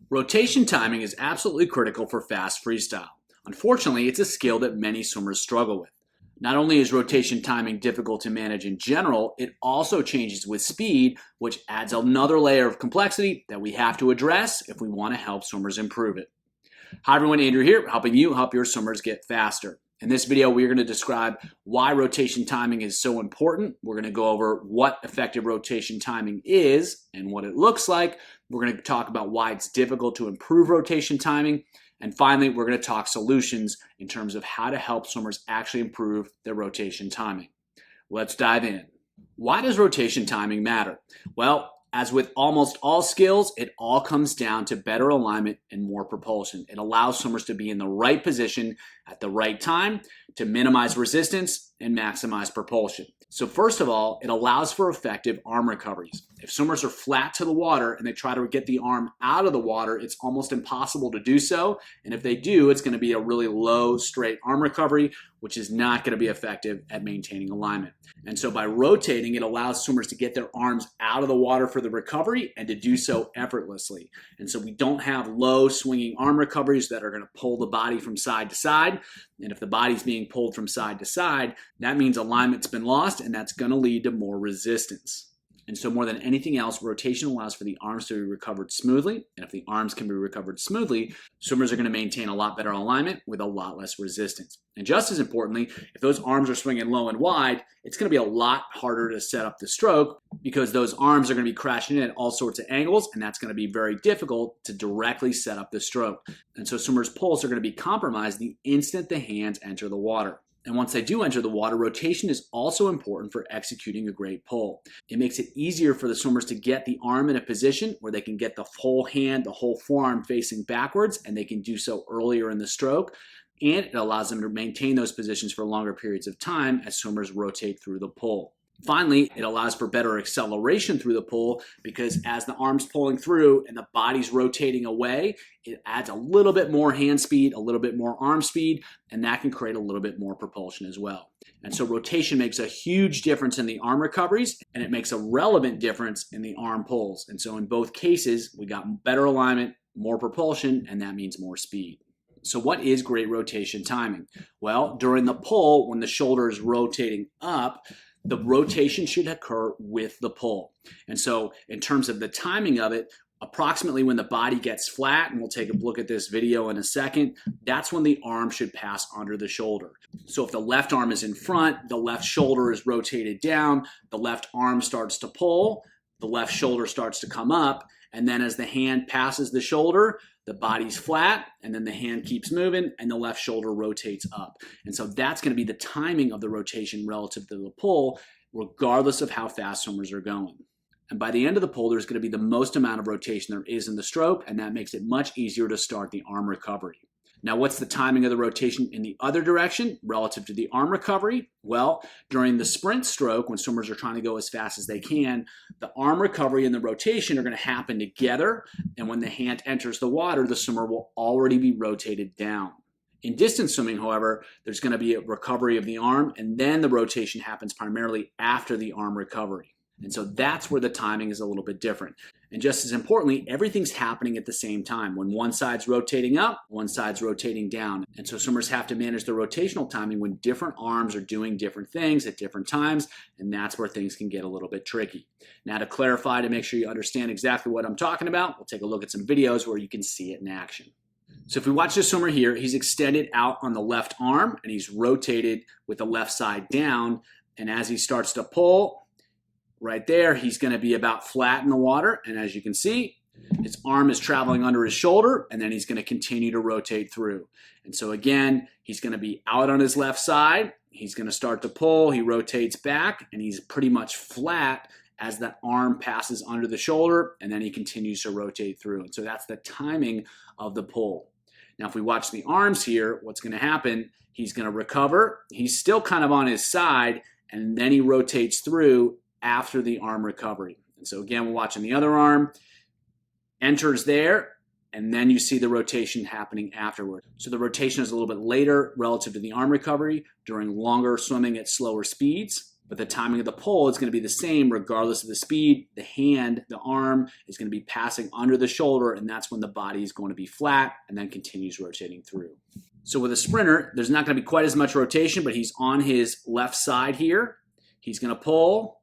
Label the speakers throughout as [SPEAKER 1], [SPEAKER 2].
[SPEAKER 1] Rotation timing is absolutely critical for fast freestyle. Unfortunately, it's a skill that many swimmers struggle with. Not only is rotation timing difficult to manage in general, it also changes with speed, which adds another layer of complexity that we have to address if we want to help swimmers improve it. Hi everyone, Andrew here, helping you help your swimmers get faster. In this video, we're going to describe why rotation timing is so important. We're going to go over what effective rotation timing is and what it looks like. We're going to talk about why it's difficult to improve rotation timing. And finally, we're going to talk solutions in terms of how to help swimmers actually improve their rotation timing. Let's dive in. Why does rotation timing matter? Well, as with almost all skills, it all comes down to better alignment and more propulsion. It allows swimmers to be in the right position at the right time to minimize resistance and maximize propulsion. So first of all, it allows for effective arm recoveries. If swimmers are flat to the water and they try to get the arm out of the water, it's almost impossible to do so. And if they do, it's going to be a really low, straight arm recovery, which is not going to be effective at maintaining alignment. And so by rotating, it allows swimmers to get their arms out of the water for the recovery and to do so effortlessly. And so we don't have low swinging arm recoveries that are going to pull the body from side to side. And if the body's being pulled from side to side, that means alignment's been lost, and that's going to lead to more resistance. And so more than anything else, rotation allows for the arms to be recovered smoothly. And if the arms can be recovered smoothly, swimmers are going to maintain a lot better alignment with a lot less resistance. And just as importantly, if those arms are swinging low and wide, it's going to be a lot harder to set up the stroke because those arms are going to be crashing in at all sorts of angles, and that's going to be very difficult to directly set up the stroke. And so swimmers' pulls are going to be compromised the instant the hands enter the water. And once they do enter the water, rotation is also important for executing a great pull. It makes it easier for the swimmers to get the arm in a position where they can get the whole hand, the whole forearm facing backwards, and they can do so earlier in the stroke. And it allows them to maintain those positions for longer periods of time as swimmers rotate through the pull. Finally, it allows for better acceleration through the pull because as the arm's pulling through and the body's rotating away, it adds a little bit more hand speed, a little bit more arm speed, and that can create a little bit more propulsion as well. And so rotation makes a huge difference in the arm recoveries, and it makes a relevant difference in the arm pulls. And so in both cases, we got better alignment, more propulsion, and that means more speed. So what is great rotation timing? Well, during the pull, when the shoulder is rotating up, the rotation should occur with the pull. And so in terms of the timing of it, approximately when the body gets flat, and we'll take a look at this video in a second, that's when the arm should pass under the shoulder. So if the left arm is in front, the left shoulder is rotated down, the left arm starts to pull, the left shoulder starts to come up, and then as the hand passes the shoulder, the body's flat, and then the hand keeps moving, and the left shoulder rotates up. And so that's going to be the timing of the rotation relative to the pull, regardless of how fast swimmers are going. And by the end of the pull, there's going to be the most amount of rotation there is in the stroke, and that makes it much easier to start the arm recovery. Now, what's the timing of the rotation in the other direction relative to the arm recovery? Well, during the sprint stroke, when swimmers are trying to go as fast as they can, the arm recovery and the rotation are going to happen together. And when the hand enters the water, the swimmer will already be rotated down. In distance swimming, however, there's going to be a recovery of the arm, and then the rotation happens primarily after the arm recovery. And so that's where the timing is a little bit different. And just as importantly, everything's happening at the same time. When one side's rotating up, one side's rotating down. And so swimmers have to manage the rotational timing when different arms are doing different things at different times, and that's where things can get a little bit tricky. Now to clarify, to make sure you understand exactly what I'm talking about, we'll take a look at some videos where you can see it in action. So if we watch this swimmer here, he's extended out on the left arm, and he's rotated with the left side down, and as he starts to pull, right there, he's going to be about flat in the water, and as you can see, his arm is traveling under his shoulder, and then he's going to continue to rotate through. And so again, he's going to be out on his left side, he's going to start to pull, he rotates back, and he's pretty much flat as that arm passes under the shoulder, and then he continues to rotate through. And so that's the timing of the pull. Now if we watch the arms here, what's going to happen, he's going to recover, he's still kind of on his side, and then he rotates through after the arm recovery. And so again, we're watching the other arm, enters there, and then you see the rotation happening afterward. So the rotation is a little bit later relative to the arm recovery during longer swimming at slower speeds. But the timing of the pull is going to be the same regardless of the speed. The hand, the arm is going to be passing under the shoulder, and that's when the body is going to be flat and then continues rotating through. So with a sprinter, there's not going to be quite as much rotation, but he's on his left side here. He's going to pull.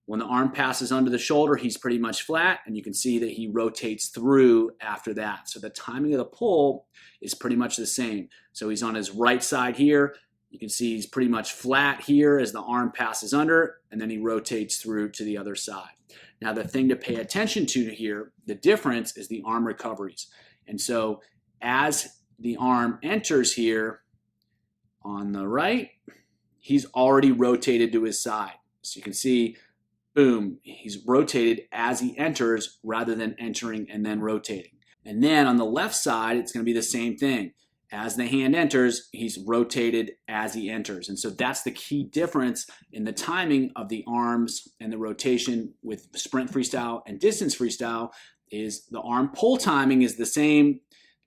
[SPEAKER 1] When the arm passes under the shoulder, he's pretty much flat, and you can see that he rotates through after that. So the timing of the pull is pretty much the same. So he's on his right side here. You can see he's pretty much flat here as the arm passes under, and then he rotates through to the other side. Now the thing to pay attention to here, the difference is the arm recoveries. And so as the arm enters here on the right, he's already rotated to his side. So you can see, boom, he's rotated as he enters rather than entering and then rotating. And then on the left side, it's going to be the same thing. As the hand enters, he's rotated as he enters. And so that's the key difference in the timing of the arms and the rotation with sprint freestyle and distance freestyle is the arm pull timing is the same.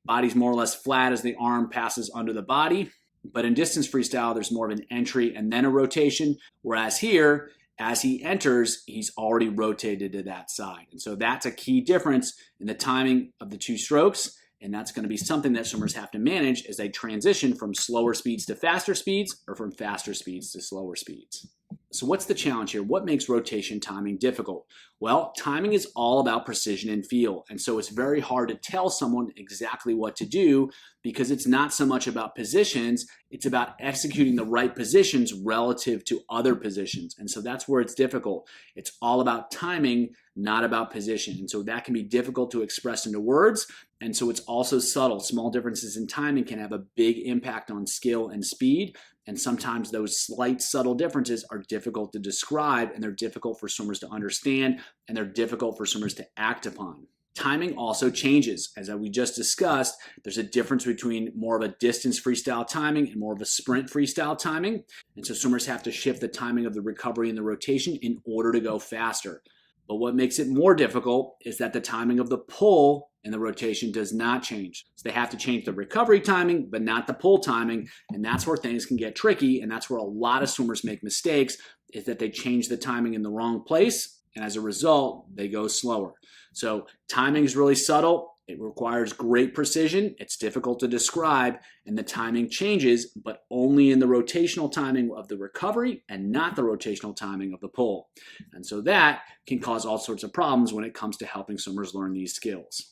[SPEAKER 1] Body's more or less flat as the arm passes under the body. But in distance freestyle, there's more of an entry and then a rotation. Whereas here, as he enters, he's already rotated to that side. And so that's a key difference in the timing of the two strokes. And that's going to be something that swimmers have to manage as they transition from slower speeds to faster speeds or from faster speeds to slower speeds. So what's the challenge here? What makes rotation timing difficult? Well, timing is all about precision and feel. And so it's very hard to tell someone exactly what to do because it's not so much about positions, it's about executing the right positions relative to other positions. And so that's where it's difficult. It's all about timing, not about position. And so that can be difficult to express into words. And so it's also subtle. Small differences in timing can have a big impact on skill and speed. And sometimes those slight subtle differences are difficult to describe, and they're difficult for swimmers to understand, and they're difficult for swimmers to act upon. Timing also changes. As we just discussed, there's a difference between more of a distance freestyle timing and more of a sprint freestyle timing. And so swimmers have to shift the timing of the recovery and the rotation in order to go faster. But what makes it more difficult is that the timing of the pull and the rotation does not change. So they have to change the recovery timing, but not the pull timing. And that's where things can get tricky. And that's where a lot of swimmers make mistakes, is that they change the timing in the wrong place. And as a result, they go slower. So timing is really subtle. It requires great precision. It's difficult to describe, and the timing changes, but only in the rotational timing of the recovery and not the rotational timing of the pull. And so that can cause all sorts of problems when it comes to helping swimmers learn these skills.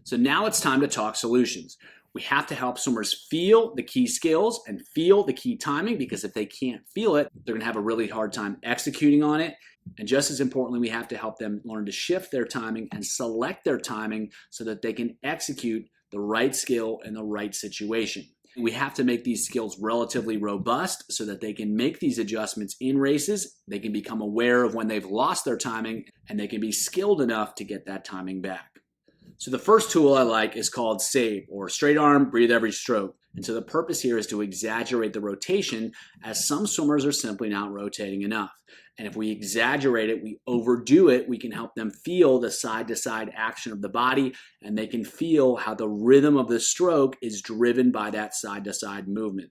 [SPEAKER 1] So now it's time to talk solutions. We have to help swimmers feel the key skills and feel the key timing, because if they can't feel it, they're going to have a really hard time executing on it. And just as importantly, we have to help them learn to shift their timing and select their timing so that they can execute the right skill in the right situation. We have to make these skills relatively robust so that they can make these adjustments in races. They can become aware of when they've lost their timing, and they can be skilled enough to get that timing back. So the first tool I like is called SABE, or straight arm, breathe every stroke. And so the purpose here is to exaggerate the rotation, as some swimmers are simply not rotating enough. And if we exaggerate it, we overdo it, we can help them feel the side-to-side action of the body, and they can feel how the rhythm of the stroke is driven by that side-to-side movement.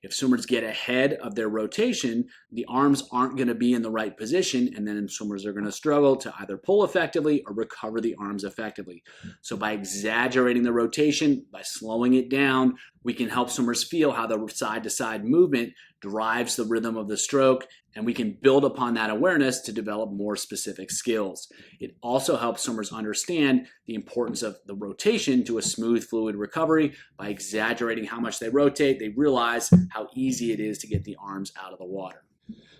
[SPEAKER 1] If swimmers get ahead of their rotation, the arms aren't going to be in the right position, and then swimmers are going to struggle to either pull effectively or recover the arms effectively. So by exaggerating the rotation, by slowing it down, we can help swimmers feel how the side-to-side movement drives the rhythm of the stroke, and we can build upon that awareness to develop more specific skills. It also helps swimmers understand the importance of the rotation to a smooth, fluid recovery. By exaggerating how much they rotate, they realize how easy it is to get the arms out of the water.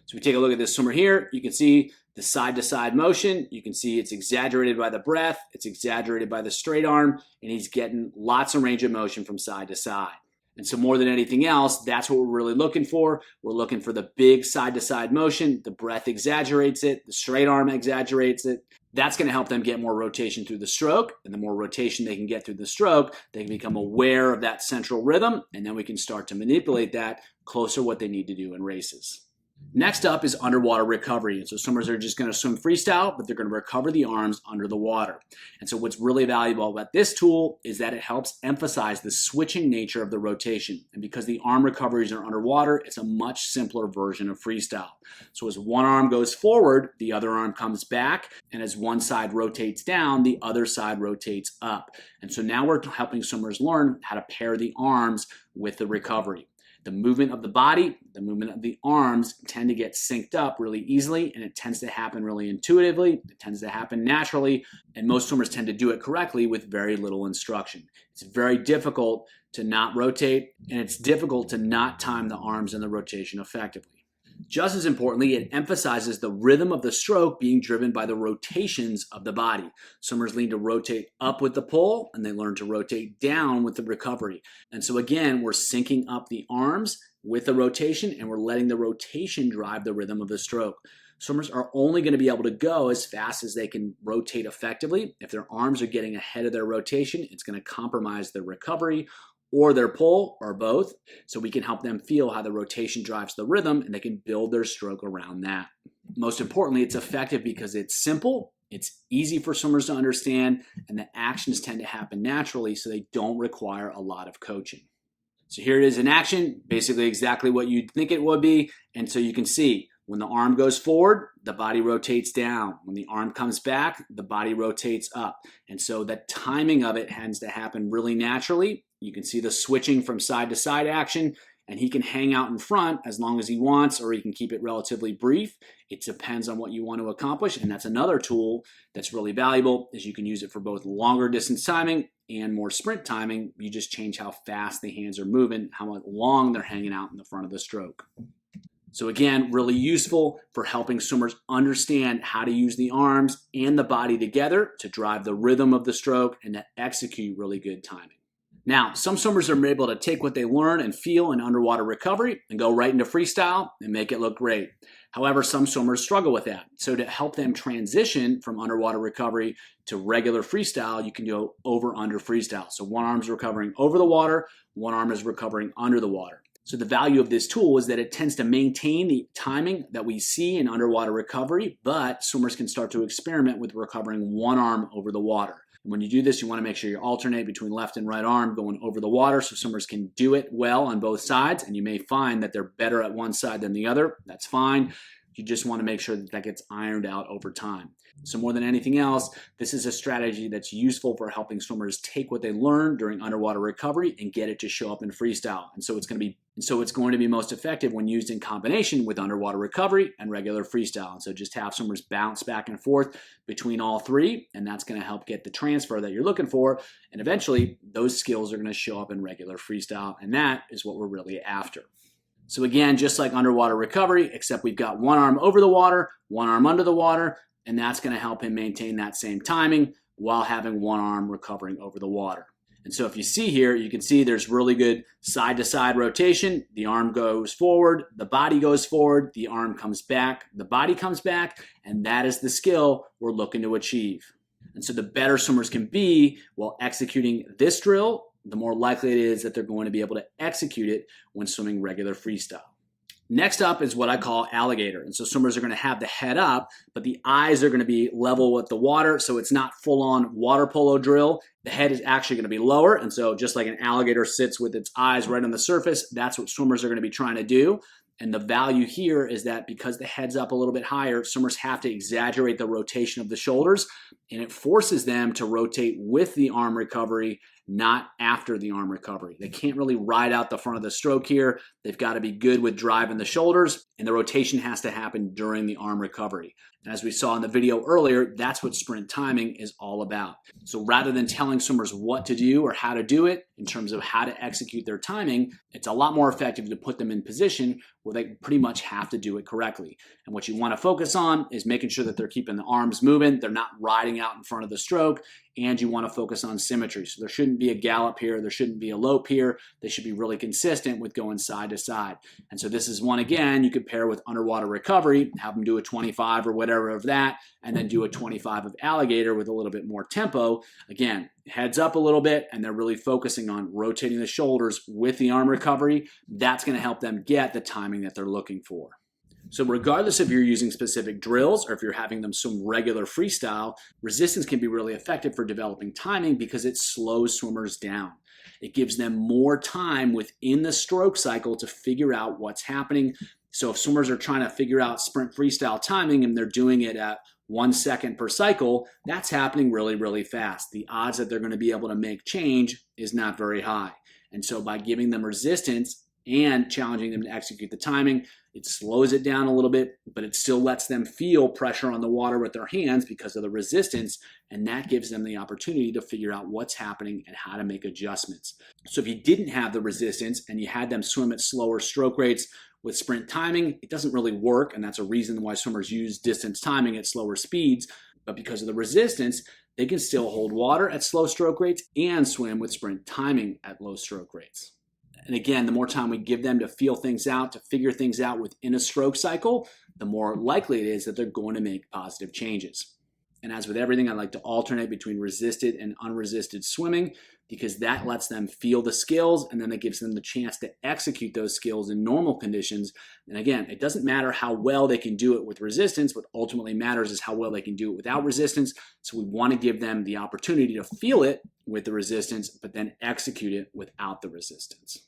[SPEAKER 1] So we take a look at this swimmer here. You can see the side-to-side motion. You can see it's exaggerated by the breath. It's exaggerated by the straight arm, and he's getting lots of range of motion from side to side. And so more than anything else, that's what we're really looking for. We're looking for the big side-to-side motion. The breath exaggerates it. The straight arm exaggerates it. That's going to help them get more rotation through the stroke. And the more rotation they can get through the stroke, they can become aware of that central rhythm. And then we can start to manipulate that closer to what they need to do in races. Next up is underwater recovery. And so swimmers are just going to swim freestyle, but they're going to recover the arms under the water. And so what's really valuable about this tool is that it helps emphasize the switching nature of the rotation. And because the arm recoveries are underwater, it's a much simpler version of freestyle. So as one arm goes forward, the other arm comes back. And as one side rotates down, the other side rotates up. And so now we're helping swimmers learn how to pair the arms with the recovery. The movement of the body, the movement of the arms tend to get synced up really easily, and it tends to happen really intuitively. It tends to happen naturally, and most swimmers tend to do it correctly with very little instruction. It's very difficult to not rotate, and it's difficult to not time the arms and the rotation effectively. Just as importantly, it emphasizes the rhythm of the stroke being driven by the rotations of the body. Swimmers learn to rotate up with the pull, and they learn to rotate down with the recovery. And so again, we're syncing up the arms with the rotation, and we're letting the rotation drive the rhythm of the stroke. Swimmers are only going to be able to go as fast as they can rotate effectively. If their arms are getting ahead of their rotation, it's going to compromise their recovery or their pull, or both, so we can help them feel how the rotation drives the rhythm, and they can build their stroke around that. Most importantly, it's effective because it's simple, it's easy for swimmers to understand, and the actions tend to happen naturally, so they don't require a lot of coaching. So here it is in action, basically exactly what you'd think it would be, and so you can see when the arm goes forward, the body rotates down. When the arm comes back, the body rotates up. And so the timing of it tends to happen really naturally. You can see the switching from side to side action, and he can hang out in front as long as he wants, or he can keep it relatively brief. It depends on what you want to accomplish, and that's another tool that's really valuable, is you can use it for both longer distance timing and more sprint timing. You just change how fast the hands are moving, how long they're hanging out in the front of the stroke. So again, really useful for helping swimmers understand how to use the arms and the body together to drive the rhythm of the stroke and to execute really good timing. Now, some swimmers are able to take what they learn and feel in underwater recovery and go right into freestyle and make it look great. However, some swimmers struggle with that. So to help them transition from underwater recovery to regular freestyle, you can do over-under freestyle. So one arm is recovering over the water, one arm is recovering under the water. So the value of this tool is that it tends to maintain the timing that we see in underwater recovery, but swimmers can start to experiment with recovering one arm over the water. And when you do this, you want to make sure you alternate between left and right arm going over the water so swimmers can do it well on both sides, and you may find that they're better at one side than the other. That's fine. You just want to make sure that that gets ironed out over time. So more than anything else, this is a strategy that's useful for helping swimmers take what they learned during underwater recovery and get it to show up in freestyle. And so it's going to be most effective when used in combination with underwater recovery and regular freestyle. And so just have swimmers bounce back and forth between all three, and that's going to help get the transfer that you're looking for. And eventually, those skills are going to show up in regular freestyle, and that is what we're really after. So again, just like underwater recovery, except we've got one arm over the water, one arm under the water, and that's going to help him maintain that same timing while having one arm recovering over the water. And so if you see here, you can see there's really good side-to-side rotation. The arm goes forward, the body goes forward, the arm comes back, the body comes back, and that is the skill we're looking to achieve. And so the better swimmers can be while executing this drill, the more likely it is that they're going to be able to execute it when swimming regular freestyle. Next up is what I call alligator. And so swimmers are going to have the head up, but the eyes are going to be level with the water. So it's not full-on water polo drill. The head is actually going to be lower. And so just like an alligator sits with its eyes right on the surface, that's what swimmers are going to be trying to do. And the value here is that because the head's up a little bit higher, swimmers have to exaggerate the rotation of the shoulders, and it forces them to rotate with the arm recovery, not after the arm recovery. They can't really ride out the front of the stroke here. They've got to be good with driving the shoulders, and the rotation has to happen during the arm recovery. And as we saw in the video earlier, that's what sprint timing is all about. So rather than telling swimmers what to do or how to do it in terms of how to execute their timing, it's a lot more effective to put them in position where they pretty much have to do it correctly. And what you want to focus on is making sure that they're keeping the arms moving, they're not riding out in front of the stroke, and you want to focus on symmetry. So there shouldn't be a gallop here, there shouldn't be a lope here. They should be really consistent with going side to side. And so this is one, again, you could pair with underwater recovery, have them do a 25 or whatever of that, and then do a 25 of alligator with a little bit more tempo. Again, heads up a little bit, and they're really focusing on rotating the shoulders with the arm recovery. That's going to help them get the timing that they're looking for. So regardless if you're using specific drills or if you're having them swim regular freestyle, resistance can be really effective for developing timing because it slows swimmers down. It gives them more time within the stroke cycle to figure out what's happening. So if swimmers are trying to figure out sprint freestyle timing and they're doing it at 1 second per cycle, that's happening really, really fast. The odds that they're going to be able to make change is not very high. And so by giving them resistance and challenging them to execute the timing, it slows it down a little bit, but it still lets them feel pressure on the water with their hands because of the resistance, and that gives them the opportunity to figure out what's happening and how to make adjustments. So if you didn't have the resistance and you had them swim at slower stroke rates with sprint timing, it doesn't really work, and that's a reason why swimmers use distance timing at slower speeds. But because of the resistance, they can still hold water at slow stroke rates and swim with sprint timing at low stroke rates. And again, the more time we give them to feel things out, to figure things out within a stroke cycle, the more likely it is that they're going to make positive changes. And as with everything, I like to alternate between resisted and unresisted swimming because that lets them feel the skills, and then it gives them the chance to execute those skills in normal conditions. And again, it doesn't matter how well they can do it with resistance. What ultimately matters is how well they can do it without resistance. So we want to give them the opportunity to feel it with the resistance, but then execute it without the resistance.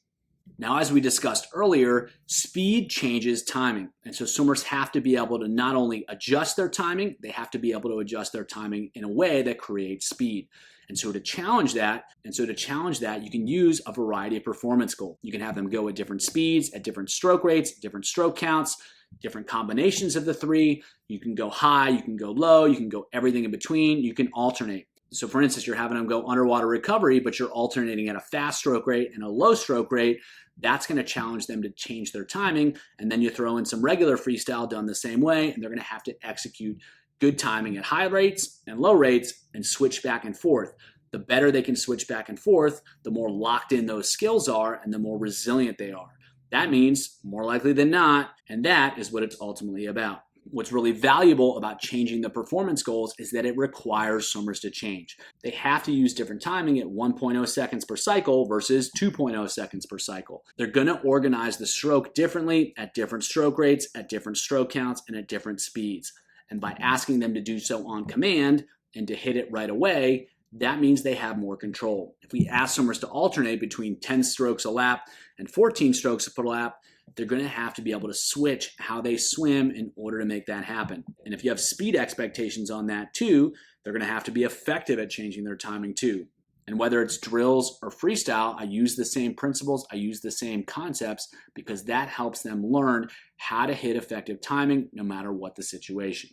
[SPEAKER 1] Now, as we discussed earlier, speed changes timing. And so swimmers have to be able to not only adjust their timing, they have to be able to adjust their timing in a way that creates speed. And so to challenge that, you can use a variety of performance goals. You can have them go at different speeds, at different stroke rates, different stroke counts, different combinations of the three. You can go high, you can go low, you can go everything in between, you can alternate. So for instance, you're having them go underwater recovery, but you're alternating at a fast stroke rate and a low stroke rate. That's going to challenge them to change their timing. And then you throw in some regular freestyle done the same way, and they're going to have to execute good timing at high rates and low rates and switch back and forth. The better they can switch back and forth, the more locked in those skills are and the more resilient they are. That means more likely than not, and that is what it's ultimately about. What's really valuable about changing the performance goals is that it requires swimmers to change. They have to use different timing at 1.0 seconds per cycle versus 2.0 seconds per cycle. They're going to organize the stroke differently at different stroke rates, at different stroke counts, and at different speeds. And by asking them to do so on command and to hit it right away, that means they have more control. If we ask swimmers to alternate between 10 strokes a lap and 14 strokes per lap, they're going to have to be able to switch how they swim in order to make that happen. And if you have speed expectations on that too, they're going to have to be effective at changing their timing too. And whether it's drills or freestyle, I use the same principles, I use the same concepts because that helps them learn how to hit effective timing no matter what the situation.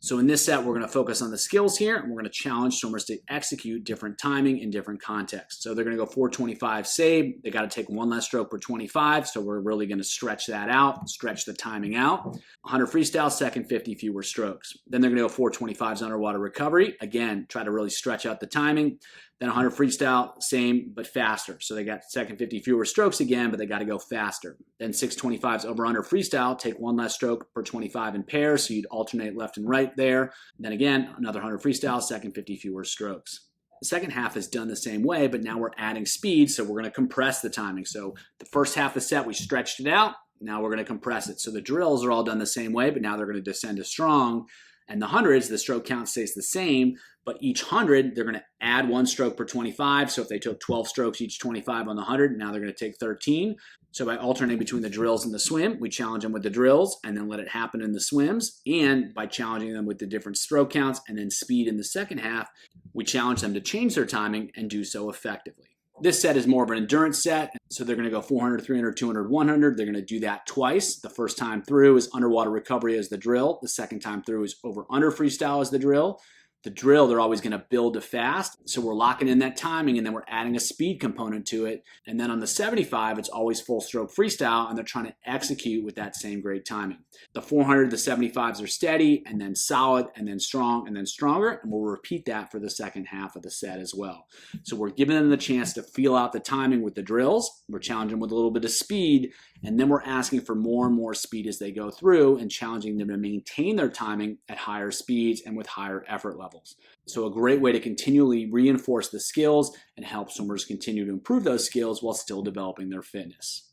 [SPEAKER 1] So in this set, we're going to focus on the skills here, and we're going to challenge swimmers to execute different timing in different contexts. So they're going to go 425 SABE. They got to take one less stroke per 25, so we're really going to stretch that out, stretch the timing out. 100 freestyle, second 50 fewer strokes. Then they're going to go 425s underwater recovery. Again, try to really stretch out the timing. Then 100 freestyle, same but faster. So they got second 50 fewer strokes again, but they got to go faster. Then 625s over under freestyle, take one less stroke per 25 in pairs, so you'd alternate left and right there. Then again, another 100 freestyle, second 50 fewer strokes. The second half is done the same way, but now we're adding speed, so we're going to compress the timing. So the first half of the set, we stretched it out. Now we're going to compress it. So the drills are all done the same way, but now they're going to descend to strong. And the hundreds, the stroke count stays the same, but each 100, they're going to add one stroke per 25. So if they took 12 strokes each 25 on the 100, now they're going to take 13. So by alternating between the drills and the swim, we challenge them with the drills and then let it happen in the swims. And by challenging them with the different stroke counts and then speed in the second half, we challenge them to change their timing and do so effectively. This set is more of an endurance set, so they're going to go 400, 300, 200, 100. They're going to do that twice. The first time through is underwater recovery as the drill. The second time through is over-under freestyle as the drill. The drill, they're always going to build to fast, so we're locking in that timing, and then we're adding a speed component to it. And then on the 75, it's always full stroke freestyle, and they're trying to execute with that same great timing. The 400, the 75s are steady, and then solid, and then strong, and then stronger, and we'll repeat that for the second half of the set as well. So we're giving them the chance to feel out the timing with the drills. We're challenging them with a little bit of speed, and then we're asking for more and more speed as they go through and challenging them to maintain their timing at higher speeds and with higher effort levels. So a great way to continually reinforce the skills and help swimmers continue to improve those skills while still developing their fitness.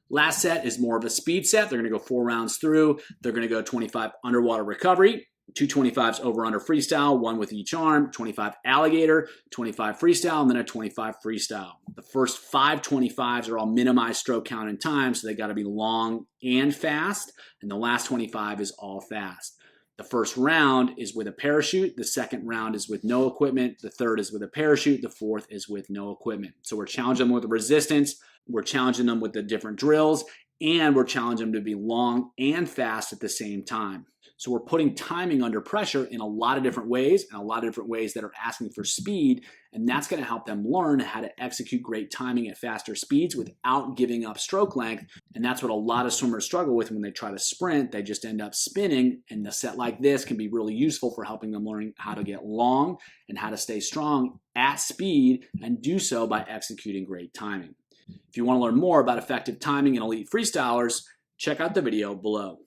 [SPEAKER 1] Last set is more of a speed set. They're going to go 4 rounds through. They're going to go 25 underwater recovery, 2 25s over under freestyle, 1 with each arm, 25 alligator, 25 freestyle, and then a 25 freestyle. The first 5 25s are all minimized stroke count and time, so they got to be long and fast, and the last 25 is all fast. The first round is with a parachute. The second round is with no equipment. The third is with a parachute. The fourth is with no equipment. So we're challenging them with the resistance. We're challenging them with the different drills, and we're challenging them to be long and fast at the same time. So we're putting timing under pressure in a lot of different ways, and a lot of different ways that are asking for speed, and that's going to help them learn how to execute great timing at faster speeds without giving up stroke length. And that's what a lot of swimmers struggle with when they try to sprint. They just end up spinning, and a set like this can be really useful for helping them learn how to get long and how to stay strong at speed and do so by executing great timing. If you want to learn more about effective timing in elite freestylers, check out the video below.